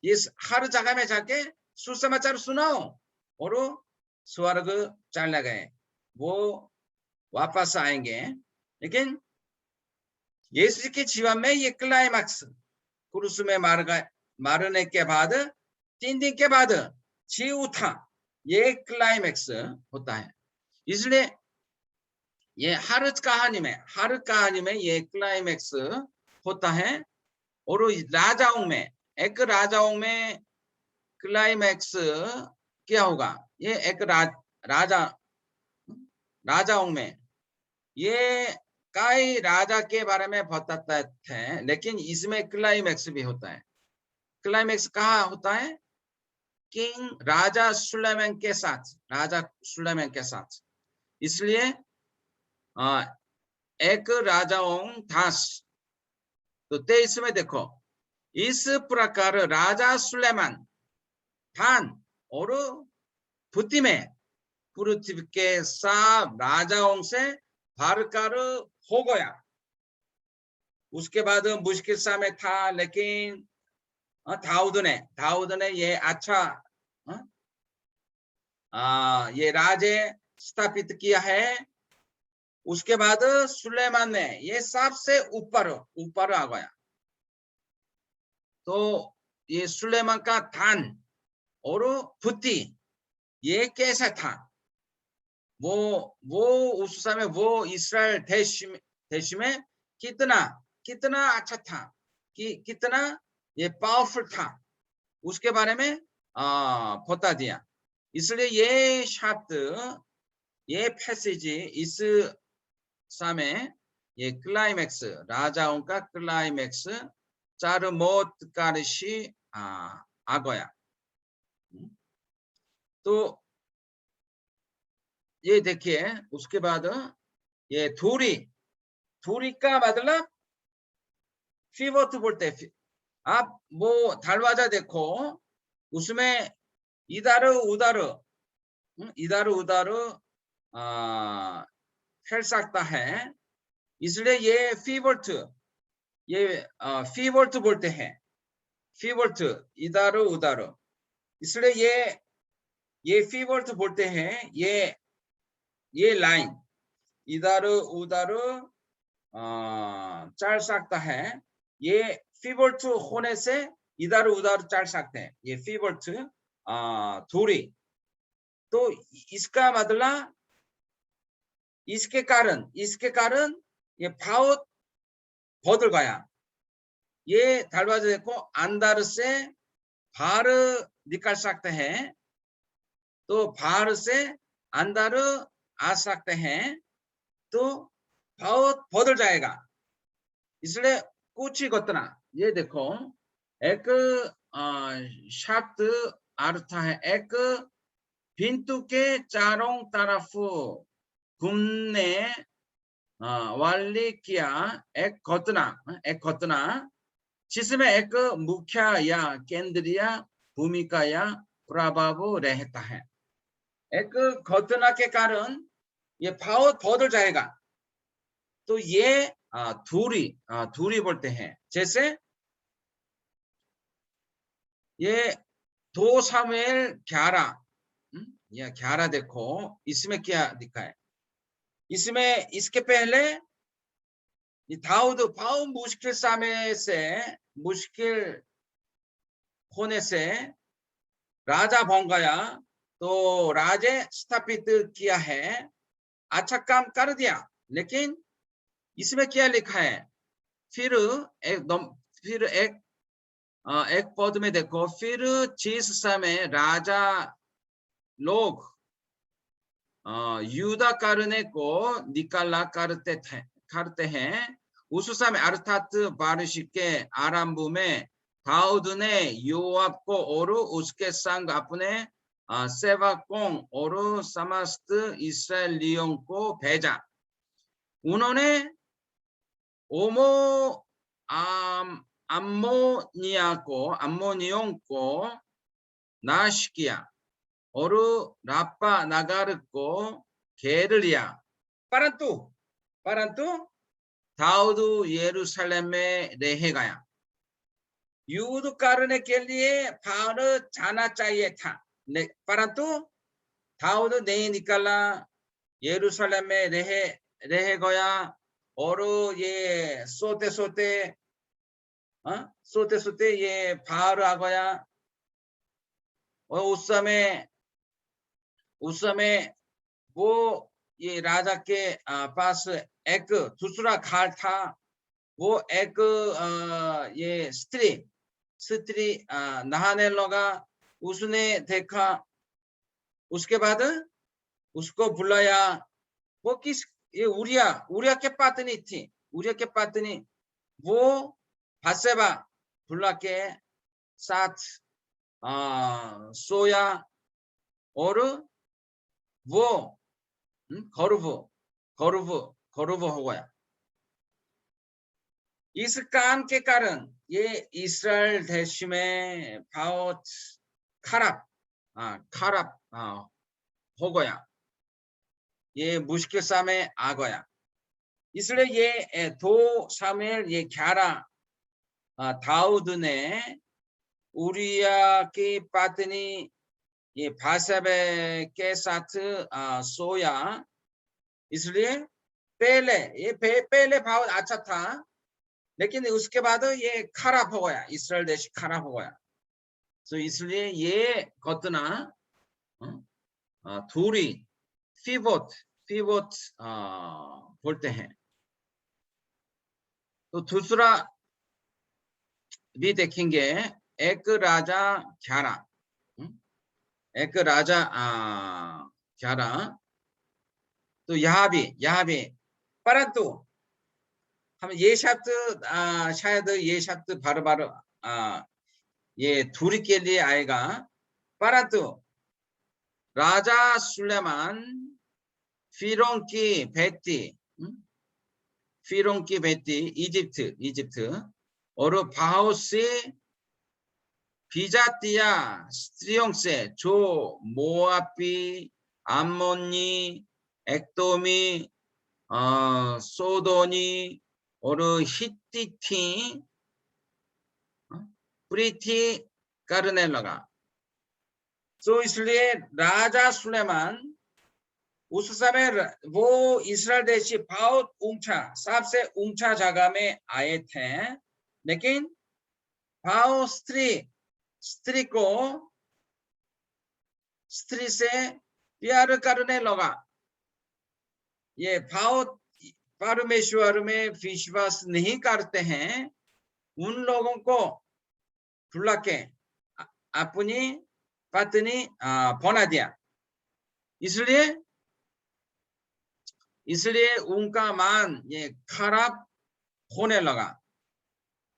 इस हर जगह में जाके सुसमाचार सुनाओ। और वो स्वर्ग चले गए, वो वापस आएंगे। लेकिन यीशु के जीवन में ये क्लाइमैक्स, क्रूस में मारने के बाद 3 दिन के बाद जी उठा, ये क्लाइमैक्स होता है। इसलिए ये हर कहानी में ये क्लाइमैक्स होता है। और एक राजाओं में क्लाइमैक्स क्या होगा, ये एक राजाओं में ये कई राजा के बारे में बताते हैं, लेकिन इसमें क्लाइमैक्स भी होता है। क्लाइमैक्स कहाँ होता है, राजा सुलेमान के साथ। इसलिए एक राजाओं दास, तो 23 में देखो, इस प्रकार राजा सुलेमान थान और पृथ्वी में पृथ्वी के सब राजाओं से हारकर हो गया। उसके बाद मुश्किल समय था, लेकिन दाऊद ने ये अच्छा ये राजे स्थापित किया है। उसके बाद सुलेमान ने ये सबसे ऊपर आ गया। तो ये सुलेमान का थान और पृथ्वी ये कैसा था, वो उस समय वो इस्राएल देश में कितना अच्छा था, कि कितना ये पावरफुल था, उसके बारे में बता दिया। इसलिए ये शब्द, ये पैसेज इस समय ये क्लाइमैक्स, राजाओं का क्लाइमैक्स चरमोत्कर्षी आ गया। तो ये देखिए, उसके बाद ये थूरी का मतलब फिवोत बोलते हैं। आप वो दरवाजा देखो, उसमें इधर उधर इधर उधर फैल सकता है, इसलिए ये फीवर्ट, ये फीवर्ट बोलते हैं, फीवर्ट इधर उधर, इसलिए ये फीवर्ट बोलते हैं। ये लाइन इधर उधर चल सकता है, ये फीवर्ट होने से इधर उधर चल सकते हैं, ये फीवर्ट दूरी। तो इसका मतलब इसके कारण ये भाव बदल गया। ये दरवाजा देखो, अंदर से बाहर निकल सकते हैं, तो बाहर से अंदर आ सकते हैं, तो भाव बदल जाएगा। इसलिए कुछ ही घटना, ये देखो एक शब्द अर्थ है, एक बिंदु के चारों तरफ घूमने वाली क्या एक घटना जिसमें एक मुख्य या केंद्रीय भूमिका या प्रभाव रहता है। एक घटना के कारण ये भाव बदल जाएगा, तो ये धुरी बोलते हैं। जैसे ये 2 सामुएल 11, या 11 देखो, इसमें क्या लिखा है, इसमें इसके पहले दाऊद भाव मुश्किल होने से राजा बन गया, तो राजे स्थापित किया है, अच्छा काम कर दिया। लेकिन इसमें क्या लिखा है, फिर एक पद में देखो, फिर जिस समय राजा लोग युद्ध करने को निकाला करते हैं, उस समय अर्थात बारिश के आरंभ में दाऊद ने योआब को और उसके संग अपने सेवकों और समस्त इस्राएलियों को भेजा। उन्होंने ओमो अम्मोनियों को नाश किया और रापा नगर को घेर लिया, परंतु दाऊद यरूशलेम में रह गया। युद्ध करने के लिए भारत जाना चाहिए था, परंतु दाऊद नहीं निकला, यरूशलेम में रह गया, और ये सोते सोते ये बाहर आ गया। और उस समय वो ये राजा के पास एक दूसरा घाट था, वो एक ये स्त्री नहाने लगा, उसने देखा, उसके बाद उसको बुलाया। वो ये उरिया के पत्नी थी, उरिया के पत्नी, वो हसेबा बुला के साथ सोया, और वो खौरव हो गया। इस काम के कारण ये इस्राएल देश में बहुत खराब हो गया, ये मुश्किल समय आ गया। इसलिए ये 2 सामुएल ये 11 दाऊद ने उरिया की पत्नी ये बाशेबा के साथ सोया, इसलिए पहले भाव अच्छा था, लेकिन उसके बाद ये खराब हो गया, इस्राएल देश खराब हो गया। तो इसलिए ये घटना थोड़ी फीवोट बोलते हैं। तो दूसरा भी देखेंगे, एक राजा 11, तो यहाँ भी, परंतु हम ये शब्द शायद ये शब्द बार ये थूरी के लिए आएगा, परंतु राजा सुलेमान फिरौन की बेटी इजिप्ट और भाव से 비자띠아 स्त्रियों से जो मोआबी, 암몬니, एक्दोमी, सोदोनी और हित्तिती प्रीति करने लगा। तो इसलिए राजा सुलेमान उस समय वो इस्राएल देश बहुत ऊंचा, सबसे ऊंचा जगह में आए थे, लेकिन भाव स्त्री को स्त्री से प्यार करने लगा। ये भाव परमेश्वर में विश्वास नहीं करते हैं, उन लोगों को बुला के अपनी पत्नी बना दिया। इसलिए उनका मान ये खराब होने लगा।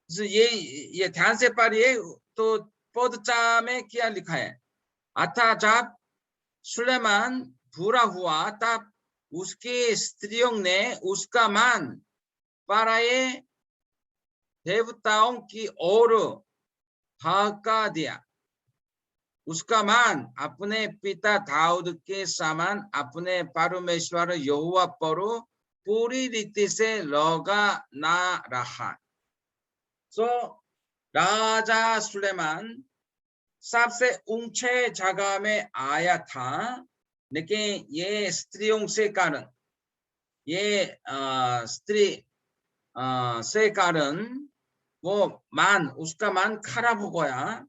ये ध्यान से पढ़िए। तो पद 4 में क्या लिखा है? अतः जब सुलेमान बुरा हुआ तब उसकी स्त्रियों ने उसका मान पराये देवताओं की ओर भड़का दिया। उसका मान अपने पिता दाऊद के समान अपने परमेश्वर यहोवा पर पूरी रीति से लगा ना रहा। तो राजा सुलेमान सबसे ऊंचे जगह में आया था, लेकिन ये स्त्रियों से कारण, ये स्त्री से कारण वो मान, उसका मान खराब हो गया।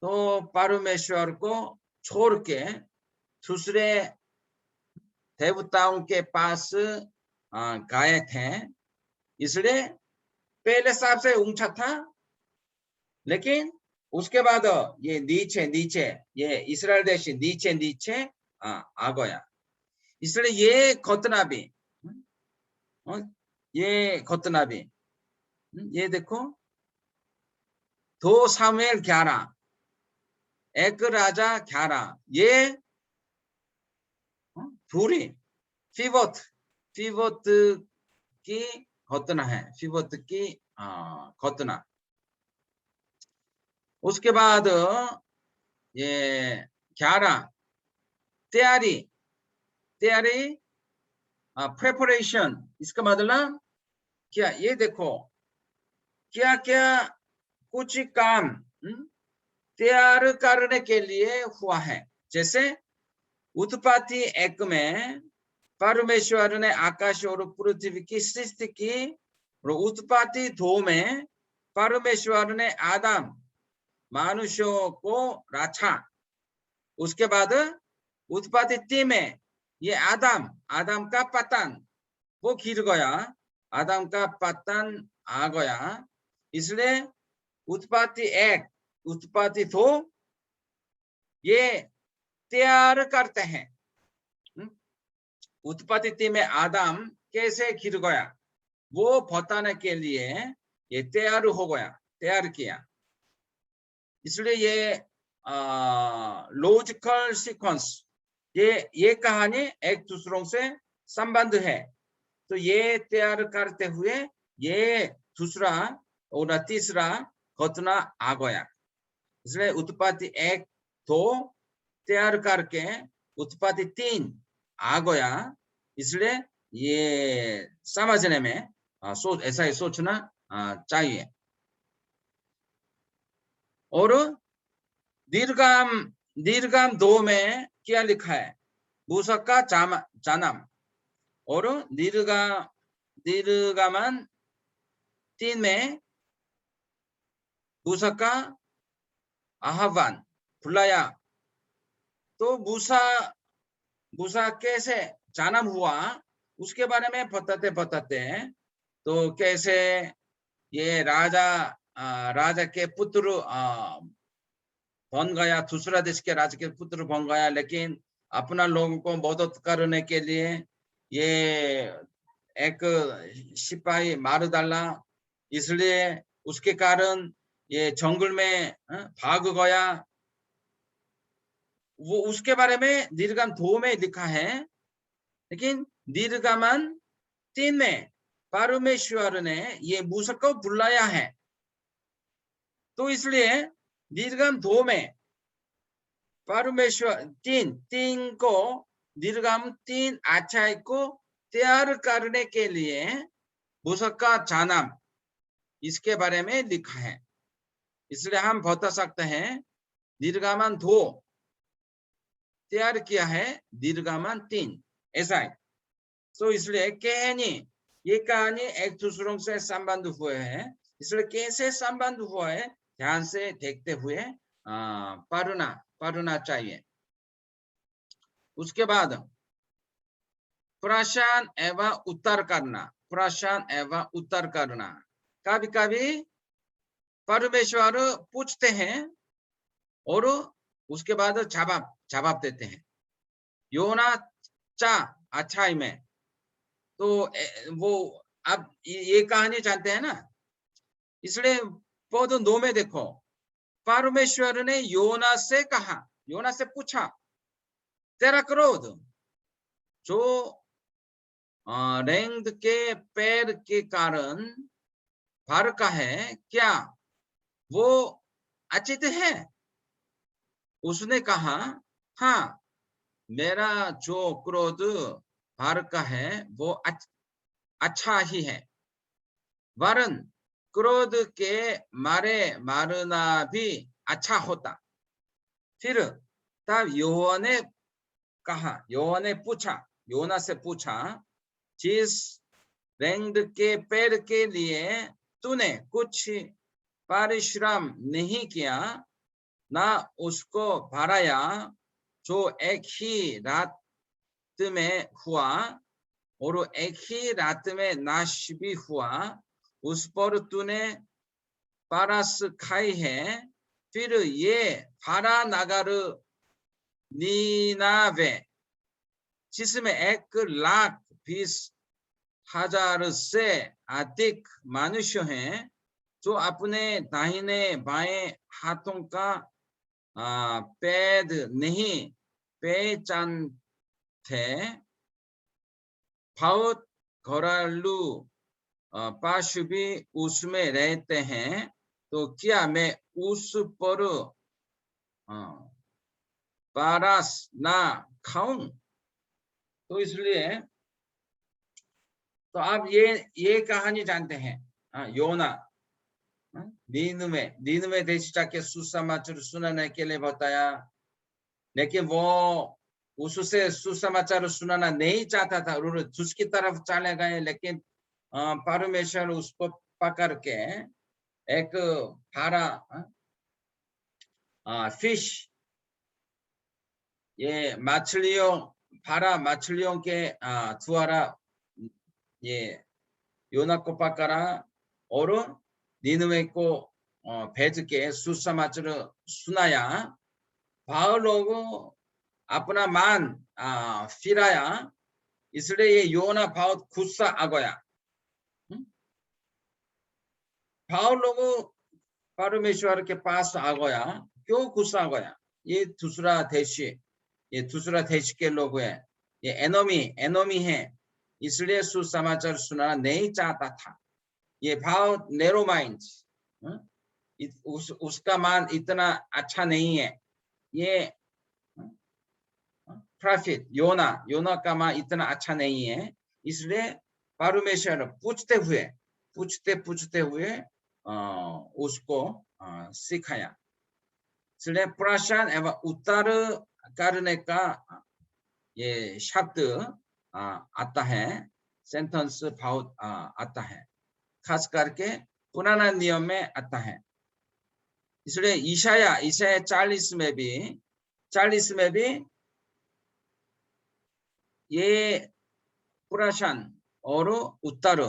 तो परमेश्वर को छोड़ के दूसरे देवताओं के पास गए थे। इसलिए पहले सबसे ऊंचा था, लेकिन उसके बाद ये नीचे ये इस्राएल देश नीचे आ गया। इसलिए ये घटना भी, ये देखो 2 सामुएल 11, 1 राजा 11, ये पूरी फिबोत की घटना है, फिबोत की घटना। उसके बाद ये 11 तैयारी प्रेपरेशन, इसका मतलब क्या? ये देखो क्या क्या कुछ काम तैयार करने के लिए हुआ है। जैसे उत्पत्ति 1 में परमेश्वर ने आकाश और पृथ्वी की सृष्टि की, और उत्पत्ति 2 में परमेश्वर ने आदम मनुष्यों को रचा। उसके बाद उत्पत्ति 3 में ये आदम का पतन, वो गिर गया, आदम का पतन आ गया। इसलिए उत्पत्ति 1, उत्पत्ति 2 ये तैयार करते हैं। उत्पत्ति 3 में आदम कैसे गिर गया वो बताने के लिए ये तैयार किया। इसलिए ये लॉजिकल सीक्वेंस, ये कहानी एक दूसरों से संबंध है। तो ये तैयार करते हुए ये दूसरा और तीसरा घटना आ गया। इसलिए उत्पत्ति 1, 2 तैयार करके उत्पत्ति 3 आ गया। इसलिए ये समझने में ऐसा ही सोचना चाहिए। और दीर्घाम 2 में क्या लिखा है? मूसक का जन्म। और दीर्घाम 3 में मूसक का आह्वान, बुलाया। तो मूसा कैसे जन्म हुआ उसके बारे में बताते हैं। तो कैसे ये राजा के पुत्र बन गया, दूसरा देश के राजा के पुत्र बन गया, लेकिन अपना लोगों को मदद करने के लिए ये एक सिपाही मार डाला। इसलिए उसके कारण ये जंगल में भाग गया। वो उसके बारे में दीर्घाम 2 में लिखा है। लेकिन दीर्घाम 3 में परमेश्वर ने ये मूसा को बुलाया है। तो इसलिए निर्गम दो में परमेश्वर तीन को निर्गम तीन अध्याय को तैयार करने के लिए पुस्तक जानम इसके बारे में लिखा है। इसलिए हम बता सकते हैं निर्गमन 2 तैयार किया है, निर्गमन 3 ऐसा है। तो इसलिए ये कहानी एक दूसरों से संबंध हुए हैं। इसलिए कैसे संबंध हुआ है ध्यान से देखते हुए पढ़ना चाहिए। उसके बाद प्रश्न एवं उत्तर करना। कभी कभी परमेश्वर पूछते हैं और उसके बाद जवाब देते हैं। योना 4 अध्याय में तो वो अब ये कहानी जानते हैं ना। इसलिए पद 2 में देखो, परमेश्वर ने योना से कहा, योना से पूछा, तेरा क्रोध जो रेंग के पैर के कारण भड़का है, क्या वो अचित है? उसने कहा, हाँ, मेरा जो क्रोध भड़का है वो अच्छा ही है, वरन क्रोध के मारे मारना भी अच्छा होता। फिर तब योना से पूछा, जिस रेंग के पैर के लिए तूने कुछ परिश्रम नहीं किया, ना उसको भराया, जो एक ही रात में हुआ और एक ही रात में नाश भी हुआ, उस पर तूने परस खाई है। फिर ये हरा नगर नीनावे, जिसमें 1,20,000 से अधिक मनुष्य हैं, जो अपने दाहिने बाएं हाथों का पैद नहीं पहचानते, बहुत घरेलू पशु भी उसमें रहते हैं, तो क्या मैं उस पर परस ना खाऊं? तो इसलिए तो आप ये कहानी जानते हैं। योना दिन में देश जाके सुसमाचार सुनाने के लिए बताया, लेकिन वो उससे सुसमाचार सुनाना नहीं चाहता था, उसकी तरफ चले गए। लेकिन परमेश्वर उसको पकड़ के एक हरा फिश, ये हरा मछलियों के द्वारा ये योना को पकड़ा और निनवे को भेज के सुसमाचार सुनाया। भाव लोगों अपना मान फिराया, इसलिए ये योना बहुत गुस्सा आ गया। भाव लोगों परमेश्वर के पास आ गया। क्यों गुस्सा आ गया? ये दूसरा देश के लोग हैं, ये एनोमी है, इसलिए सुसमाचार सुनाना नहीं चाहता था। ये भाव नैरो माइंड, उसका मान इतना अच्छा नहीं है। ये प्रॉफिट योना का मान इतना अच्छा नहीं है, इसलिए परमेश्वर पूछते हुए उसको सिखाया। इसलिए प्रश्न एवं उत्तर करने का ये शब्द आता है, सेंटेंस भाव आता है, खास करके पुराना नियम में आता है। इसलिए ईशाया 40 में भी ये प्रश्न और उत्तर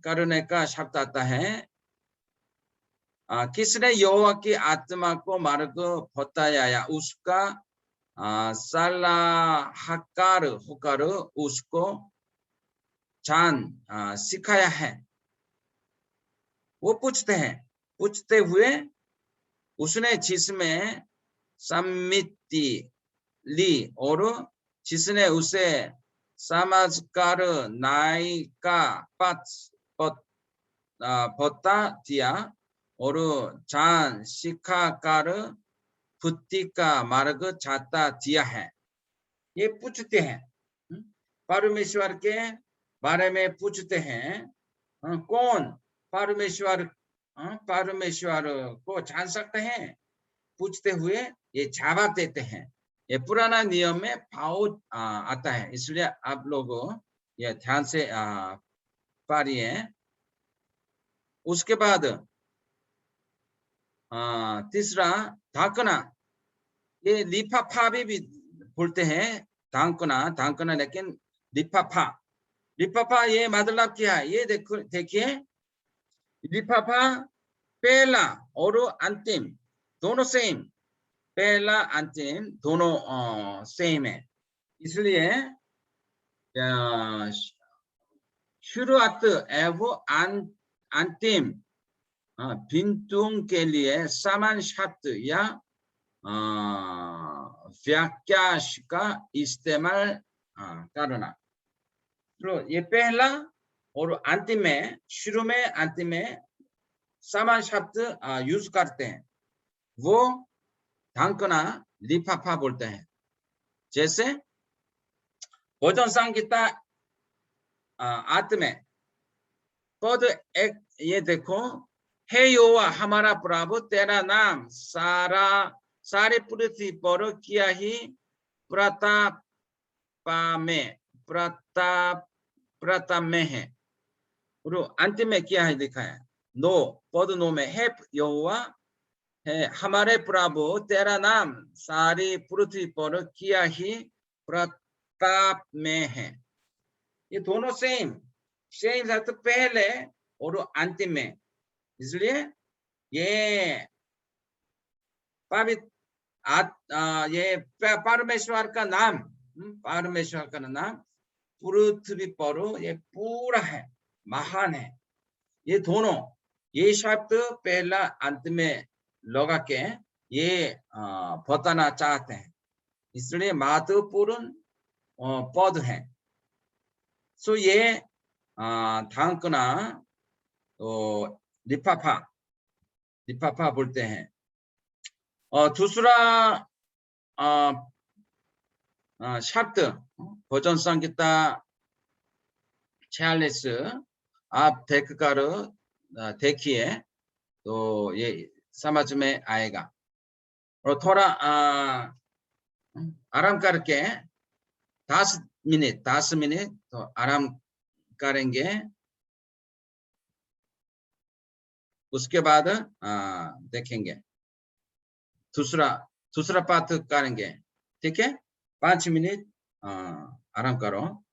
करने का शब्द आता है। किसने यहोवा की आत्मा को मार्ग बताया, उसका सलाहकार होकर उसको सिखाया है। वो पूछते हुए उसने जिसमें सम्मति ली और जिसने उसे समझकर न्याय का पथ बता दिया, और जान शिखाकार बुद्धि का मार्ग जाता दिया है। ये पूछते हैं, परमेश्वर के बारे में पूछते हैं। कौन परमेश्वर परमेश्वर को जान सकते हैं, पूछते हुए ये जवाब देते हैं। ये पुराना नियम में भाव आता है, इसलिए आप लोग ये ध्यान से पढ़िए। उसके बाद तीसरा धाकना, ये लिफाफा भी बोलते हैं, धाकना लेकिन लिफाफा। लिफाफा ये मतलब क्या है, ये देखो देखिए, लिफाफा पहला और अंतिम दोनों सेम, पहला अंतिम दोनों सेम है। इसलिए शुरुआत एवं अंतिम बिंदु के लिए समान शब्द या व्याख्या का इस्तेमाल करना। तो ये पहला और अंतिम में, शुरू में अंतिम में समान शब्द यूज करते हैं, वो धाकना लिफाफा बोलते हैं। जैसे भोजन संहिता 8 में पद एक, ये देखो, हे यहोवा हमारा प्रभु, तेरा नाम सारे पृथ्वी पर किया ही प्रताप में है। और अंतिम में क्या है लिखा है, पद 9 में, हे यहोवा है हमारे प्रभु, तेरा नाम सारी पृथ्वी पर किया ही प्रताप में है। ये दोनों सेम तो पहले और अंतिम में, इसलिए ये ये परमेश्वर का नाम, पृथ्वी पर ये पूरा है, महान है। ये दोनों, ये शब्द पहला अंत में लगा के ये बताना चाहते हैं, इसलिए महत्वपूर्ण पद है। सो ये धाकना तो लिफाफा बोलते हैं। और दूसरा शब्द भोजन संहिता 46 आप देखकर देखिए तो ये समझ में आएगा। और थोड़ा आराम करके 10 मिनट तो आराम करेंगे, उसके बाद देखेंगे दूसरा पाठ करेंगे। ठीक है, 5 मिनट आराम करो।